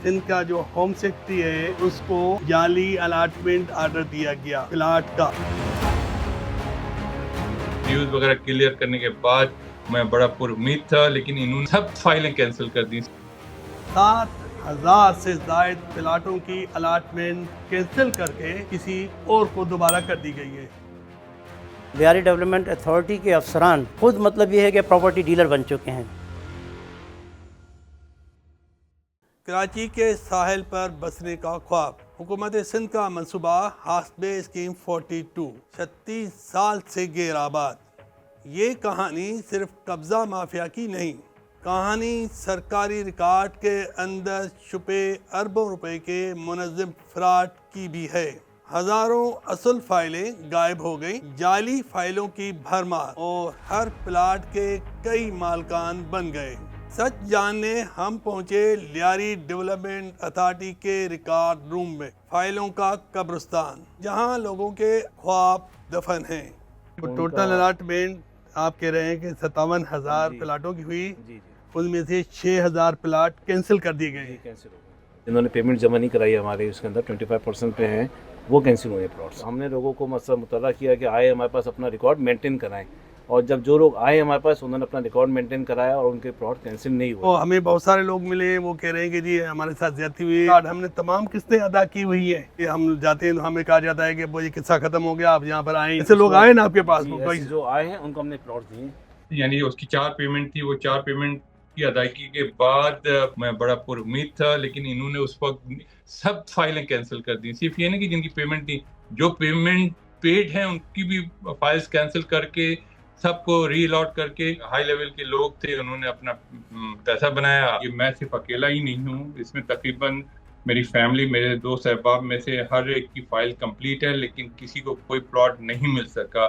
ان کا جو home secretary ہے اس کو جعلی الاٹمنٹ آرڈر دیا گیا پلاٹ کا. نیوز وغیرہ کلیئر کرنے کے بعد میں بڑا پر امید تھا، لیکن انہوں نے سب فائلیں کینسل کر دی. 7,000 سے زائد پلاٹوں کی الاٹمنٹ کینسل کر کے کسی اور کو دوبارہ کر دی گئی ہے. لیاری ڈیولپمنٹ اتھارٹی کے افسران خود مطلب یہ ہے کہ پراپرٹی ڈیلر بن چکے ہیں. کراچی کے ساحل پر بسنے کا خواب، حکومت سندھ کا منصوبہ ہاسبے اسکیم 42 36 سال سے غیر آباد. یہ کہانی صرف قبضہ مافیا کی نہیں، کہانی سرکاری ریکارڈ کے اندر چھپے اربوں روپے کے منظم فراڈ کی بھی ہے. ہزاروں اصل فائلیں غائب ہو گئیں، جعلی فائلوں کی بھرمار، اور ہر پلاٹ کے کئی مالکان بن گئے. سچ جاننے ہم پہنچے لیاری ڈیولپمنٹ اتھارٹی کے ریکارڈ روم میں، فائلوں کا قبرستان جہاں لوگوں کے خواب دفن ہیں. ٹوٹل الاٹمنٹ آپ کہہ رہے ہیں کہ 57,000 پلاٹوں کی ہوئی، ان میں سے 6,000 پلاٹ کینسل کر دیے گئے. جنہوں نے پیمنٹ جمع نہیں کرائی ہمارے اس کے اندر 25% پہ ہیں، وہ کینسل ہوئے پلاٹس. ہم نے لوگوں کو مطلع کیا کہ آئے ہمارے پاس اپنا ریکارڈ مینٹین کرائیں، اور جب جو لوگ آئے ہمارے پاس انہوں نے اپنا ریکارڈ مینٹین کرایا اور ان کے پلاٹ کینسل نہیں ہوئے. ہمیں بہت سارے لوگ ملے، وہ کہہ رہے ہیں کہ جی ہمارے ساتھ زیادتی ہوئی، ہم نے تمام قسطیں ادا کی ہوئی ہیں. کہ ہم جاتے ہیں تو ہمیں کہا جاتا ہے کہ وہ یہ قصہ ختم ہو گیا، آپ یہاں پر آئیں. ایسے لوگ آئے نا آپ کے پاس؟ جو آئے ہیں ان کو ہم نے پلاٹ دیے. یعنی اس کی 4 پیمنٹ تھی، وہ 4 پیمنٹ کی ادائیگی کے بعد میں بڑا پر امید تھا، لیکن انہوں نے اس وقت سب فائلیں کینسل کر دی. صرف یہ نہیں کہ جن کی پیمنٹ تھی، جو پیمنٹ پیڈ ہیں ان کی بھی فائلز کینسل کر کے سب کو ری الاٹ کر کے ہائی لیول کے لوگ تھے، انہوں نے اپنا پیسہ بنایا. یہ میں صرف اکیلا ہی نہیں ہوں، اس میں تقریباً میری فیملی، میرے 2 احباب میں سے ہر ایک کی فائل کمپلیٹ ہے، لیکن کسی کو کوئی پلاٹ نہیں مل سکا.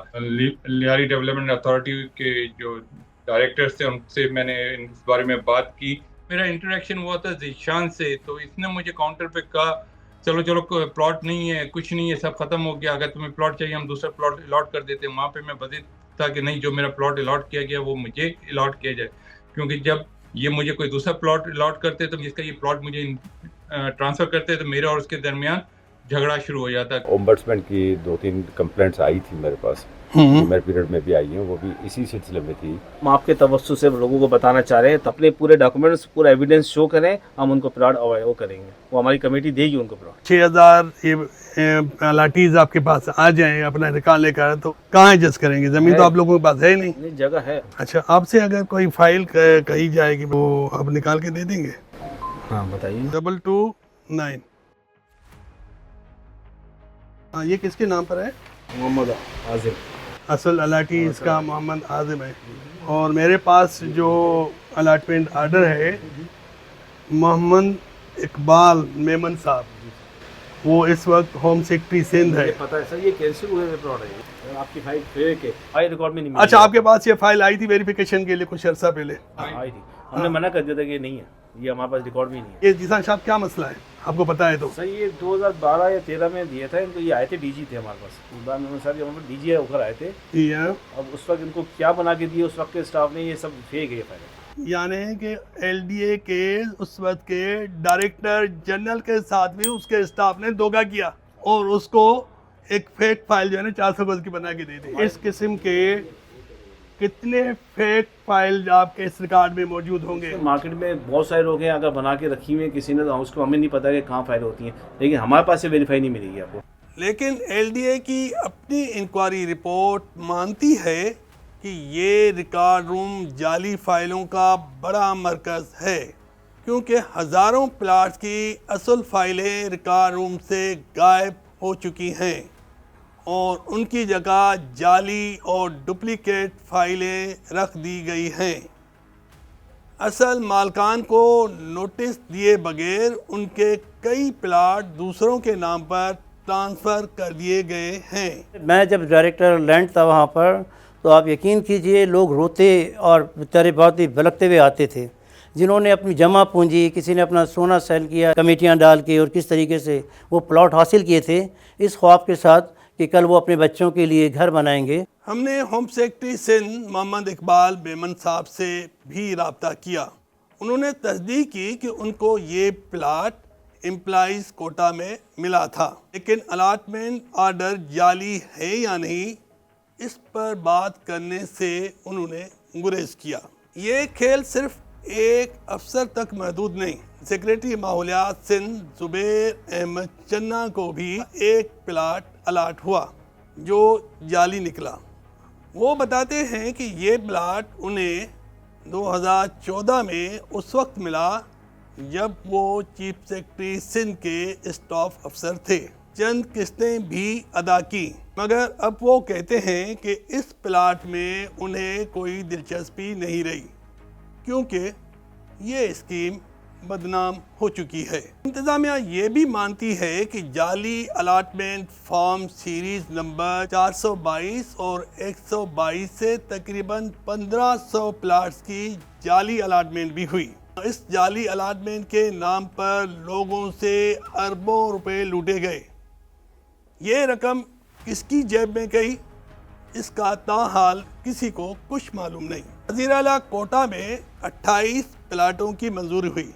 لیاری ڈیولپمنٹ اتھارٹی کے جو ڈائریکٹرز تھے ان سے میں نے اس بارے میں بات کی. میرا انٹریکشن ہوا تھا ذیشان سے، تو اس نے مجھے کاؤنٹر پہ کہا چلو پلاٹ نہیں ہے، کچھ نہیں ہے، سب ختم ہو گیا، اگر تمہیں پلاٹ چاہیے ہم دوسرا پلاٹ الاٹ کر دیتے ہیں. وہاں پہ میں بضد تھا کہ نہیں، جو میرا پلاٹ الاٹ کیا گیا وہ مجھے الاٹ کیا جائے، کیونکہ جب یہ مجھے کوئی دوسرا پلاٹ الاٹ کرتے تو جس کا یہ پلاٹ مجھے ٹرانسفر کرتے تو میرا اور اس کے درمیان جھگڑا شروع ہو جاتا. اومبڈسمین کی 2-3 کمپلینٹس آئی تھی میرے پاس، میرے پیریڈ میں بھی آئی ہیں، وہ بھی اسی سلسلے میں تھی. ہم آپ کے توسط سے لوگوں کو بتانا چاہ رہے ہیں اپنے پورے ڈاکومنٹس، پورا ایویڈنس شو کریں، ہم ان کو پلاٹ وہ کریں گے، وہ ہماری کمیٹی دے گی ان کو پلاٹ. 6,000 لاٹیز آپ کے پاس آ جائیں اپنا ریکارڈ لے کر، تو کہاں ایڈجسٹ کریں گے؟ زمین تو آپ لوگوں کے پاس ہے ہی نہیں. جگہ ہے. اچھا، آپ سے اگر کوئی فائل کہی جائے گی وہ آپ نکال کے دے دیں گے؟ ہاں بتائیے. 229. ہاں، یہ کس کے نام پر ہے؟ محمد عاظم. اصل الاٹی اس کا محمد عاظم ہے، اور میرے پاس جو الاٹمنٹ آرڈر ہے محمد اقبال میمن صاحب، وہ اس وقت ہوم سیکرٹری سندھ ہے. پتہ ہے سر، یہ کینسل ہوئے ہوئے پلاٹ ہے. آپ کی فائل فیک ہے، فائل ریکارڈ میں نہیں. اچھا، آپ کے پاس یہ فائل آئی تھی ویریفیکیشن کے لیے کچھ عرصہ پہلے؟ آئی تھی، ہم نے منع کر دیا تھا کہ نہیں ہے، یہ ہمارے پاس ریکارڈ بھی نہیں ہے. یہ جیسان صاحب کیا مسئلہ ہے آپ کو پتا ہے تو؟ سر یہ 2012 یا 13 میں دیا تھا ان کو. یہ آئے تھے ڈی جی تھے ہمارے پاس، اقبال میمن صاحب ہمارے پاس ڈی جی ہو کر آئے تھے. اب اس وقت ان کو کیا بنا کے دیے اس وقت کے اسٹاف نے، یہ سب فیک ہے یہ فائل. یعنی کہ ایل ڈی اے کے اس وقت کے ڈائریکٹر جنرل کے ساتھ بھی اس کے اسٹاف نے دھوکہ کیا اور اس کو ایک فیک فائل جو ہے نا 400 گز کی بنا کے دے دی. اس قسم کے کتنے فیک فائل آپ کے اس ریکارڈ میں موجود ہوں گے؟ مارکیٹ میں بہت سارے لوگ ہیں، اگر بنا کے رکھی ہوئی ہیں کسی نے، اس کو ہمیں نہیں پتا کہ کہاں فائل ہوتی ہیں، لیکن ہمارے پاس سے ویریفائی نہیں ملے گی آپ کو. لیکن ایل ڈی اے کی اپنی انکوائری رپورٹ مانتی ہے کہ یہ ریکارڈ روم جعلی فائلوں کا بڑا مرکز ہے، کیونکہ ہزاروں پلاٹس کی اصل فائلیں ریکارڈ روم سے غائب ہو چکی ہیں اور ان کی جگہ جعلی اور ڈپلیکیٹ فائلیں رکھ دی گئی ہیں. اصل مالکان کو نوٹس دیے بغیر ان کے کئی پلاٹ دوسروں کے نام پر ٹرانسفر کر دیے گئے ہیں. میں جب ڈائریکٹر لینڈ تھا وہاں پر، تو آپ یقین کیجئے لوگ روتے اور بیچارے بہت ہی بھلکتے ہوئے آتے تھے، جنہوں نے اپنی جمع پونجی، کسی نے اپنا سونا سیل کیا کمیٹیاں ڈال کے، اور کس طریقے سے وہ پلاٹ حاصل کیے تھے اس خواب کے ساتھ کہ کل وہ اپنے بچوں کے لیے گھر بنائیں گے. ہم نے ہوم سیکرٹری سندھ محمد اقبال میمن صاحب سے بھی رابطہ کیا. انہوں نے تصدیق کی کہ ان کو یہ پلاٹ امپلائیز کوٹا میں ملا تھا، لیکن الاٹمنٹ آرڈر جعلی ہے یا نہیں اس پر بات کرنے سے انہوں نے گریز کیا۔ یہ کھیل صرف ایک افسر تک محدود نہیں، سیکریٹری ماحولیات سندھ زبیر احمد چنا کو بھی ایک پلاٹ الاٹ ہوا جو جعلی نکلا۔ وہ بتاتے ہیں کہ یہ پلاٹ انہیں 2014 میں اس وقت ملا جب وہ چیف سیکرٹری سندھ کے اسٹاف افسر تھے۔ چند قسطیں بھی ادا کی، مگر اب وہ کہتے ہیں کہ اس پلاٹ میں انہیں کوئی دلچسپی نہیں رہی کیونکہ یہ اسکیم بدنام ہو چکی ہے۔ انتظامیہ یہ بھی مانتی ہے کہ جعلی الاٹمنٹ فارم سیریز نمبر 422 اور 122 سے تقریباً 1500 پلاٹس کی جعلی الاٹمنٹ بھی ہوئی۔ اس جعلی الاٹمنٹ کے نام پر لوگوں سے اربوں روپے لوٹے گئے۔ یہ رقم کس کی جیب میں گئی اس کا تاحال کسی کو کچھ معلوم نہیں۔ وزیر اعلیٰ کوٹا میں 28 پلاٹوں کی منظوری ہوئی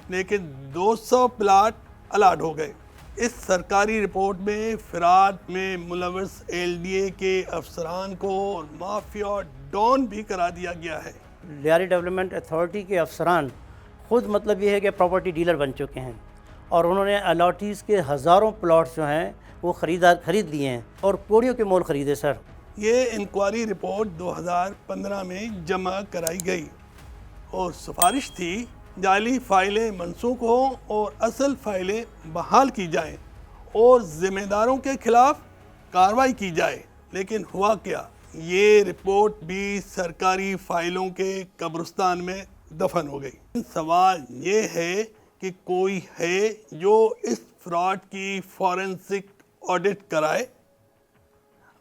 لیکن 200 پلاٹ الاٹ ہو گئے۔ اس سرکاری رپورٹ میں فراڈ میں ملوث LDA کے افسران کو اور مافیا ڈان بھی قرار دیا گیا ہے۔ لیاری ڈیولپمنٹ اتھارٹی کے افسران خود مطلب یہ ہے کہ پراپرٹی ڈیلر بن چکے ہیں اور انہوں نے الاٹیز کے ہزاروں پلاٹس جو ہیں وہ خرید لیے ہیں اور کوڑیوں کے مول خریدے سر۔ یہ انکوائری رپورٹ 2015 میں جمع کرائی گئی اور سفارش تھی جعلی فائلیں منسوخ ہوں اور اصل فائلیں بحال کی جائیں اور ذمہ داروں کے خلاف کارروائی کی جائے، لیکن ہوا کیا؟ یہ رپورٹ بھی سرکاری فائلوں کے قبرستان میں دفن ہو گئی۔ سوال یہ ہے کہ کوئی ہے جو اس فراڈ کی فورنسک آڈٹ کرائے،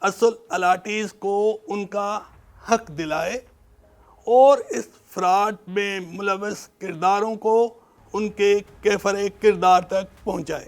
اصل الاٹیز کو ان کا حق دلائے اور اس فراڈ میں ملوث کرداروں کو ان کے کیفر کردار تک پہنچائے۔